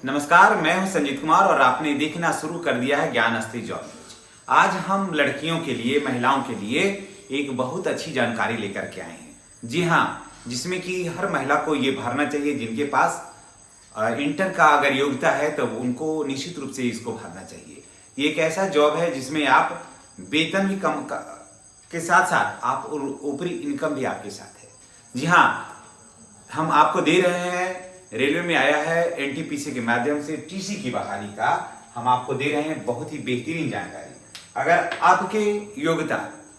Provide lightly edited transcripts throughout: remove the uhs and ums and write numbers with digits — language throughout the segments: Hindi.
नमस्कार, मैं हूं संजीत कुमार और आपने देखना शुरू कर दिया है ज्ञान अस्त्री जॉब न्यूज। आज हम लड़कियों के लिए, महिलाओं के लिए एक बहुत अच्छी जानकारी लेकर के आए हैं। जी हाँ, जिसमें कि हर महिला को ये भरना चाहिए। जिनके पास इंटर का अगर योग्यता है तो उनको निश्चित रूप से इसको भरना चाहिए। ये एक ऐसा जॉब है जिसमें आप वेतन भी कम के साथ साथ आप ऊपरी इनकम भी आपके साथ है। जी हाँ, हम आपको दे रहे हैं, रेलवे में आया है एनटीपीसी के माध्यम से टीसी की बहाली का हम आपको दे रहे हैं बहुत ही बेहतरीन जानकारी। अगर आपके योग्यता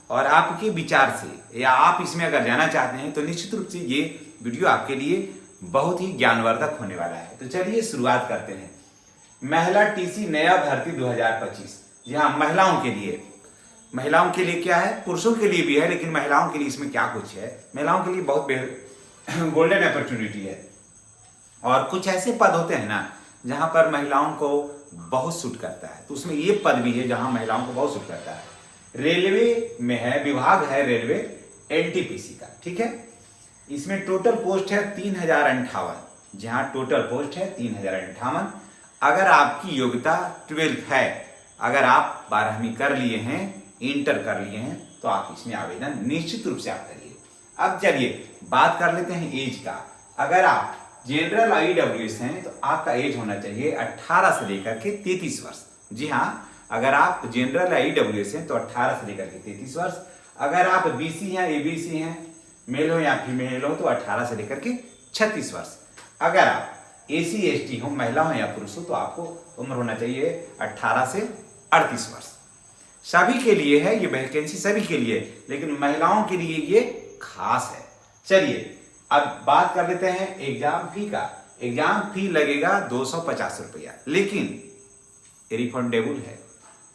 और आपके विचार से या आप इसमें अगर जाना चाहते हैं तो निश्चित रूप से ये वीडियो आपके लिए बहुत ही ज्ञानवर्धक होने वाला है। तो चलिए शुरुआत करते हैं। महिला टीसी नया भर्ती 2025। जी हाँ, महिलाओं के लिए। महिलाओं के लिए क्या है, पुरुषों के लिए भी है, लेकिन महिलाओं के लिए इसमें क्या कुछ है। महिलाओं के लिए बहुत गोल्डन अपॉर्चुनिटी है और कुछ ऐसे पद होते हैं ना जहां पर महिलाओं को बहुत सूट करता है, तो उसमें ये पद भी है जहां महिलाओं को बहुत सूट करता है। रेलवे में है, विभाग है रेलवे एनटीपीसी का, ठीक है। इसमें टोटल पोस्ट है 3058। जहां टोटल पोस्ट है 3058। अगर आपकी योग्यता 12th है, अगर आप 12वीं कर लिए हैं, इंटर कर लिए हैं, तो आप इसमें आवेदन निश्चित रूप से आप करिए। अब चलिए बात कर लेते हैं एज का। अगर आप जनरल ईडब्ल्यूएस हैं तो आपका एज होना चाहिए 18 से लेकर के 33 वर्ष। जी हाँ, अगर आप जनरल ईडब्ल्यूएस हैं तो 18 से लेकर के 33 वर्ष। अगर आप बीसी हैं, एबीसी हैं, मेल हो या फीमेल हो तो 18 से लेकर के 36 वर्ष। अगर आप एसी एसटी हो, महिला हो या पुरुष हो, तो आपको उम्र होना चाहिए 18 से 38 वर्ष। सभी के लिए है ये वैकेंसी, सभी के लिए, लेकिन महिलाओं के लिए ये खास है। चलिए अब बात कर लेते हैं एग्जाम फी का। एग्जाम फी लगेगा 250 रुपया, लेकिन रिफंडेबल है।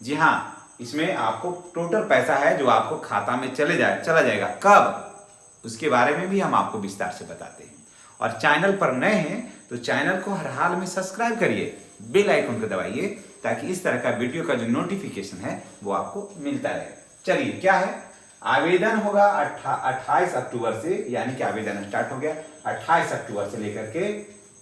जी हाँ, इसमें आपको टोटल पैसा है जो आपको खाता में चला जाएगा। कब, उसके बारे में भी हम आपको विस्तार से बताते हैं। और चैनल पर नए हैं तो चैनल को हर हाल में सब्सक्राइब करिए, बेल आइकन को दबाइए, ताकि इस तरह का वीडियो का जो नोटिफिकेशन है वो आपको मिलता रहे। चलिए क्या है, आवेदन होगा 28 अक्टूबर से, यानी कि आवेदन स्टार्ट हो गया 28 अक्टूबर से लेकर के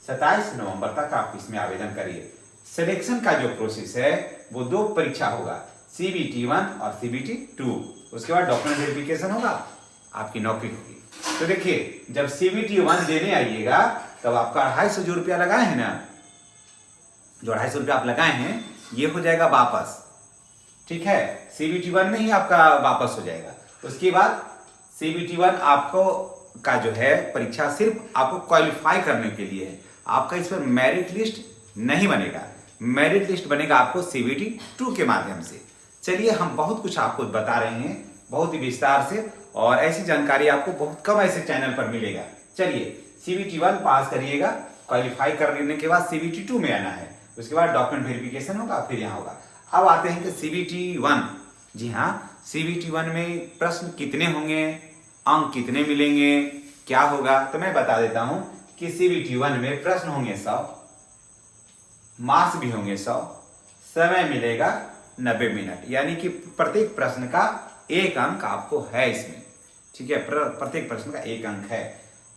27 नवंबर तक आप इसमें आवेदन करिए। सिलेक्शन का जो प्रोसेस है वो 2 परीक्षा होगा, CBT 1 और CBT 2। उसके बाद डॉक्यूमेंट वेरिफिकेशन होगा, आपकी नौकरी होगी। तो देखिए, जब CBT 1 देने आइएगा तब आपका 250 रुपया लगाए हैं ना, जो 250 रुपया आप लगाए हैं ये हो जाएगा वापस, ठीक है। CBT 1 में ही आपका वापस हो जाएगा। उसके बाद CBT 1 आपको का जो है परीक्षा सिर्फ आपको क्वालिफाई करने के लिए है। आपका इस पर मेरिट लिस्ट नहीं बनेगा। मेरिट लिस्ट बनेगा आपको CBT 2 के माध्यम से। चलिए, हम बहुत कुछ आपको बता रहे हैं बहुत ही विस्तार से, और ऐसी जानकारी आपको बहुत कम ऐसे चैनल पर मिलेगा। चलिए, CBT 1 पास करिएगा, क्वालिफाई कर लेने के बाद CBT 2 में आना है। उसके बाद डॉक्यूमेंट वेरिफिकेशन होगा, फिर यहाँ होगा। अब आते हैं कि CBT 1। जी हाँ, CBT 1 में प्रश्न कितने होंगे, अंक कितने मिलेंगे, क्या होगा, तो मैं बता देता हूं कि CBT 1 में प्रश्न होंगे 100, मार्क्स भी होंगे 100, समय मिलेगा 90 मिनट, यानी कि प्रत्येक प्रश्न का 1 अंक आपको है इसमें, ठीक है। प्रत्येक प्रश्न का 1 अंक है।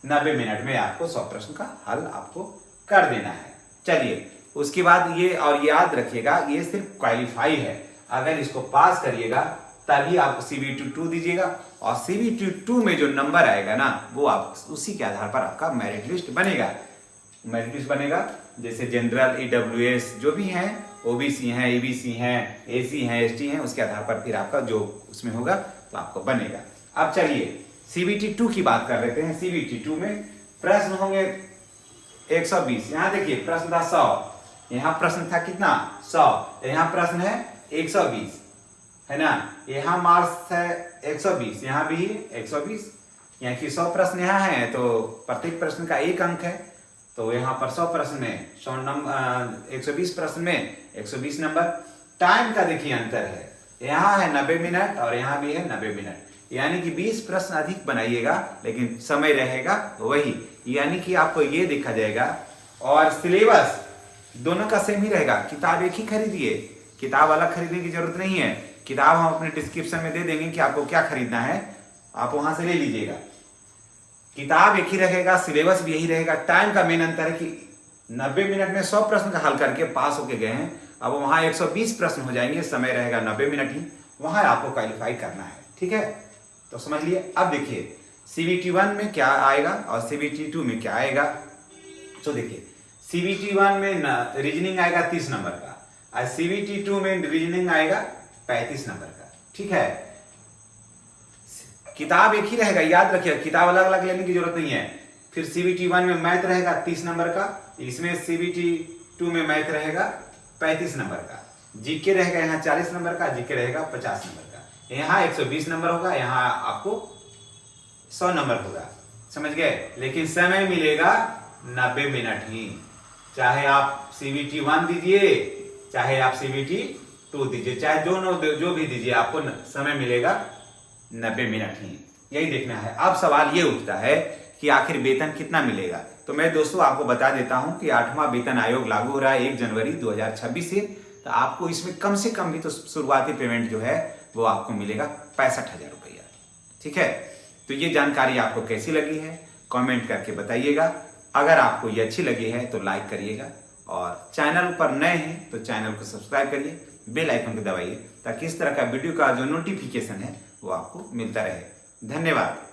90 मिनट में आपको 100 प्रश्न का हल आपको कर देना है। चलिए, उसके बाद ये, और याद रखिएगा, ये सिर्फ क्वालिफाई है। अगर इसको पास करिएगा तभी आपको CBT 2 दीजिएगा, और CBT 2 में जो नंबर आएगा ना वो आप उसी के आधार पर आपका मेरिट लिस्ट बनेगा। मेरिट लिस्ट बनेगा जैसे जनरल EWS जो भी हैं, OBC हैं, EBC हैं, AC हैं, ST हैं, उसके आधार पर फिर आपका जो उसमें होगा तो आपको बनेगा। अब चलिए CBT 2 की बात कर लेते हैं। CBT 2 में प्रश्न होंगे 120। यहाँ देखिए प्रश्न था 100, यहाँ प्रश्न था कितना 100, यहाँ प्रश्न है 120, है ना। यहाँ मार्क्स है 120, यहाँ भी 120, यहाँ की 100 प्रश्न यहाँ है, तो प्रत्येक प्रश्न का 1 अंक है। तो यहाँ पर 100 प्रश्न में 100 नंबर, 120 प्रश्न में 120 नंबर। टाइम का देखिए अंतर है, यहाँ है 90 मिनट और यहाँ भी है 90 मिनट, यानी कि 20 प्रश्न अधिक बनाइएगा लेकिन समय रहेगा वही, यानी कि आपको ये देखा जाएगा। और सिलेबस दोनों का सेम ही रहेगा। किताब एक ही खरीदिए, किताब अलग खरीदने की जरूरत नहीं है। किताब हम अपने डिस्क्रिप्शन में दे देंगे कि आपको क्या खरीदना है, आप वहां से ले लीजिएगा। किताब एक ही रहेगा, सिलेबस भी यही रहेगा। टाइम का मेन अंतर है कि 90 मिनट में 100 प्रश्न का हल करके पास होके गए हैं। अब वहां 120 प्रश्न हो जाएंगे, समय रहेगा 90 मिनट ही, वहां आपको क्वालिफाई करना है। ठीक है, तो समझ लिए। अब देखिए CBT 1 में क्या आएगा और CBT 2 में क्या आएगा। तो देखिए CBT 1 में रीजनिंग आएगा 30 नंबर का और CBT 2 में रीजनिंग आएगा 35 नंबर का। ठीक है, किताब एक ही रहेगा, याद रखिए, किताब अलग अलग लेने की जरूरत नहीं है। फिर CBT 1 में मैथ रहेगा 30 नंबर का, इसमें CBT 2 में मैथ रहेगा 35 नंबर का, जीके रहेगा यहाँ 40 नंबर का, जीके रहेगा 50 नंबर का, यहाँ 120 नंबर होगा, यहाँ आपको 100 नंबर होगा। समझ गए। लेकिन समय मिलेगा 90 मिनट ही, चाहे आप CBT 1 दीजिए चाहे आप CBT 2 दीजिए, चाहे दोनों जो भी दीजिए, आपको समय मिलेगा 90 मिनट ही। यही देखना है। अब सवाल ये उठता है कि आखिर वेतन कितना मिलेगा। तो मैं दोस्तों आपको बता देता हूं कि 8वां वेतन आयोग लागू हो रहा है 1 जनवरी 2026 से। तो आपको इसमें कम से कम भी तो शुरुआती पेमेंट जो है वो आपको मिलेगा 65,000 रुपया। ठीक है, तो ये जानकारी आपको कैसी लगी है कमेंट करके बताइएगा। अगर आपको ये अच्छी लगी है तो लाइक करिएगा और चैनल पर नए हैं तो चैनल को सब्सक्राइब करिए, बेल आइकन को दबाइए ताकि इस तरह का वीडियो का जो नोटिफिकेशन है वो आपको मिलता रहे। धन्यवाद।